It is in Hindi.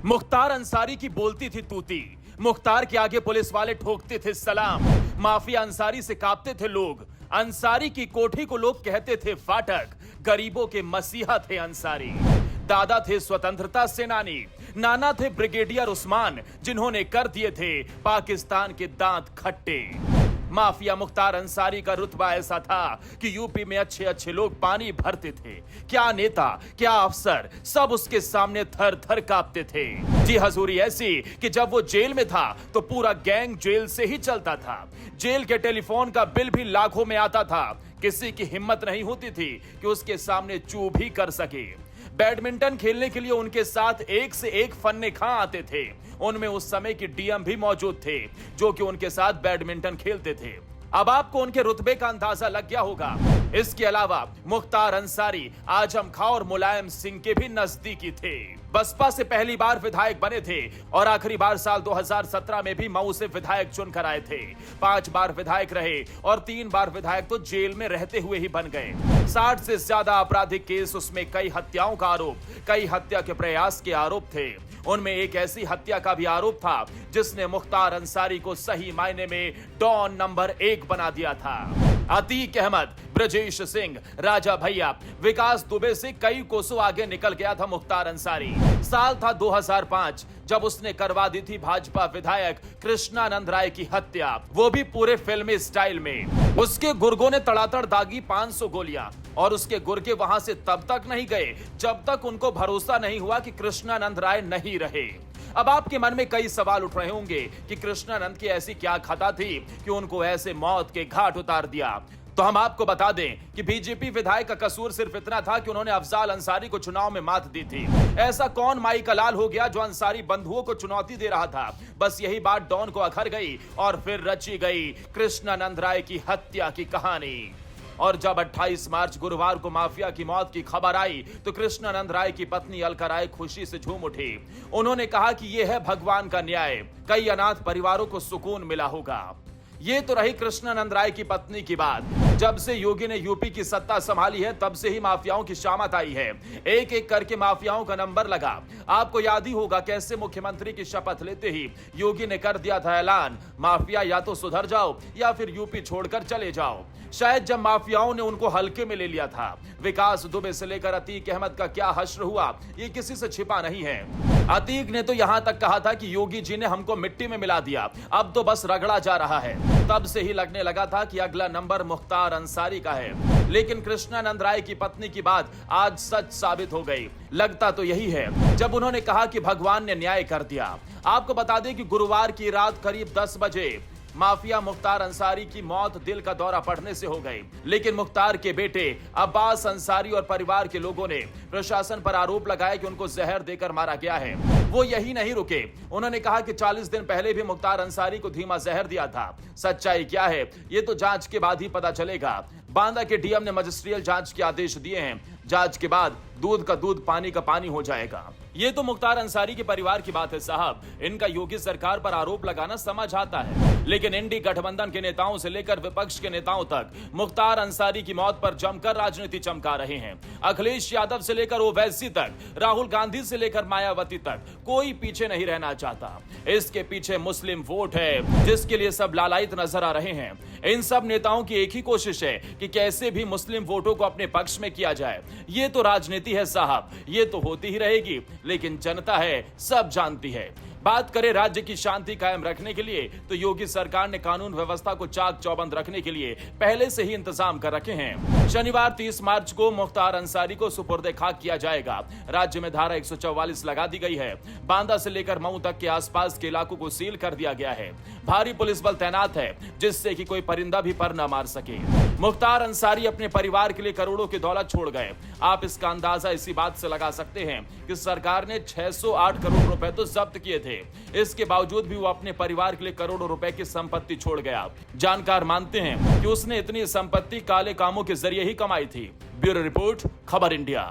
मुख्तार अंसारी की बोलती थी तूती, मुख्तार के आगे पुलिस वाले ठोकते थे सलाम। माफिया अंसारी से कांपते थे लोग, अंसारी की कोठी को लोग कहते थे फाटक। गरीबों के मसीहा थे अंसारी। दादा थे स्वतंत्रता सेनानी, नाना थे ब्रिगेडियर उस्मान, जिन्होंने कर दिए थे पाकिस्तान के दांत खट्टे। माफिया मुख्तार अंसारी का रुतबा ऐसा था कि यूपी में अच्छे अच्छे लोग पानी भरते थे। क्या नेता, क्या अफसर, सब उसके सामने थर थर कांपते थे। जी हजूरी ऐसी कि जब वो जेल में था तो पूरा गैंग जेल से ही चलता था। जेल के टेलीफोन का बिल भी लाखों में आता था। किसी की हिम्मत नहीं होती थी कि उसके सामने चू भी कर सके। बैडमिंटन खेलने के लिए उनके साथ एक से एक फन्ने खां आते थे। उनमें उस समय की डीएम भी मौजूद थे जो कि उनके साथ बैडमिंटन खेलते थे। अब आपको उनके रुतबे का अंदाजा लग गया होगा। इसके अलावा मुख्तार अंसारी आजम खां और मुलायम सिंह के भी नजदीकी थे। बसपा से पहली बार विधायक बने थे और आखिरी बार साल 2017 में भी मऊ से विधायक चुनकर आए थे। 5 बार विधायक रहे और 3 बार विधायक तो जेल में रहते हुए ही बन गए। 60 से ज्यादा आपराधिक केस, उसमें कई हत्याओं का आरोप, कई हत्या के प्रयास के आरोप थे। उनमें एक ऐसी हत्या का भी आरोप था जिसने मुख्तार अंसारी को सही मायने में डॉन नंबर 1 बना दिया था। अतीक अहमद, ब्रजेश सिंह, राजा भैया, विकास दुबे से कई कोसों आगे निकल गया था मुख्तार अंसारी। साल था 2005 जब उसने करवा दी थी भाजपा विधायक कृष्णानंद राय की हत्या, वो भी पूरे फिल्मी स्टाइल में। उसके गुर्गों ने तड़ातड़ दागी 500 गोलियां और उसके गुर्गे वहां से तब तक नहीं गए जब तक उनको भरोसा नहीं हुआ कि कृष्णानंद राय नहीं रहे। अब आपके मन में कई सवाल उठ रहे होंगे कि कृष्णानंद की ऐसी क्या खता थी कि उनको ऐसे मौत के घाट उतार दिया। तो हम आपको बता दें कि बीजेपी विधायक का कसूर सिर्फ इतना था कि उन्होंने अफजाल अंसारी को चुनाव में मात दी थी। ऐसा कौन माई का लाल हो गया जो अंसारी बंधुओं को चुनौती दे रहा था। बस यही बात डॉन को अखर गई और फिर रची गई कृष्णानंद राय की हत्या की कहानी। और जब 28 मार्च गुरुवार को माफिया की मौत की खबर आई तो कृष्णानंद राय की पत्नी अलका राय खुशी से झूम उठी। उन्होंने कहा कि यह है भगवान का न्याय, कई अनाथ परिवारों को सुकून मिला होगा। ये तो रही कृष्णानंद राय की पत्नी की बात। जब से योगी ने यूपी की सत्ता संभाली है तब से ही माफियाओं की शामत आई है। एक एक करके माफियाओं का नंबर लगा। आपको याद ही होगा कैसे मुख्यमंत्री की शपथ लेते ही योगी ने कर दिया था ऐलान, माफिया या तो सुधर जाओ या फिर यूपी छोड़कर चले जाओ। शायद जब माफियाओं ने उनको हल्के में ले लिया था। विकास दुबे से लेकर अतीक अहमद का क्या हश्र हुआ ये किसी से छिपा नहीं है। अतीक ने तो यहां तक कहा था कि योगी जी ने हमको मिट्टी में मिला दिया, अब तो बस रगड़ा जा रहा है। तब से ही लगने लगा था कि अगला नंबर मुख्तार अंसारी का है। लेकिन कृष्णानंद राय की पत्नी की बात आज सच साबित हो गई। लगता तो यही है जब उन्होंने कहा कि भगवान ने न्याय कर दिया। आपको बता दें कि गुरुवार की रात करीब 10 बजे माफिया मुख्तार अंसारी की मौत दिल का दौरा पड़ने से हो गई। लेकिन मुख्तार के बेटे अब्बास अंसारी और परिवार के लोगों ने प्रशासन पर आरोप लगाया कि उनको जहर देकर मारा गया है। वो यही नहीं रुके, उन्होंने कहा कि 40 दिन पहले भी मुख्तार अंसारी को धीमा जहर दिया था। सच्चाई क्या है ये तो जांच के बाद ही पता चलेगा। बांदा के डीएम ने मजिस्ट्रियल जांच के आदेश दिए हैं। जांच के बाद दूध का दूध, पानी का पानी हो जाएगा। ये तो मुख्तार अंसारी के परिवार की बात है साहब। इनका योगी सरकार पर आरोप लगाना समझ आता है, लेकिन इंडी गठबंधन के नेताओं से लेकर विपक्ष के नेताओं तक मुख्तार अंसारी की मौत पर जमकर राजनीति चमका रहे हैं। अखिलेश यादव से लेकर ओवैसी तक, राहुल गांधी से लेकर मायावती तक, कोई पीछे नहीं रहना चाहता। इसके पीछे मुस्लिम वोट है जिसके लिए सब लालायित नजर आ रहे हैं। इन सब नेताओं की एक ही कोशिश है कि कैसे भी मुस्लिम वोटों को अपने पक्ष में किया जाए। ये तो राजनीति है साहब, ये तो होती ही रहेगी, लेकिन जनता है सब जानती है। बात करें राज्य की शांति कायम रखने के लिए तो योगी सरकार ने कानून व्यवस्था को चाक चौबंद रखने के लिए पहले से ही इंतजाम कर रखे हैं। शनिवार 30 मार्च को मुख्तार अंसारी को सुपुर्दे खाक किया जाएगा। राज्य में धारा 144 लगा दी गई है। बांदा से लेकर मऊ तक के आसपास के इलाकों को सील कर दिया गया है। भारी पुलिस बल तैनात है जिससे कि कोई परिंदा भी पर न मार सके। मुख्तार अंसारी अपने परिवार के लिए करोड़ों की दौलत छोड़ गए। आप इसका अंदाजा इसी बात से लगा सकते हैं कि सरकार ने 608 करोड़ रुपए तो जब्त किए थे। इसके बावजूद भी वो अपने परिवार के लिए करोड़ों रुपए की संपत्ति छोड़ गया। जानकार मानते हैं कि उसने इतनी संपत्ति काले कामों के जरिए ही कमाई थी। ब्यूरो रिपोर्ट, खबर इंडिया।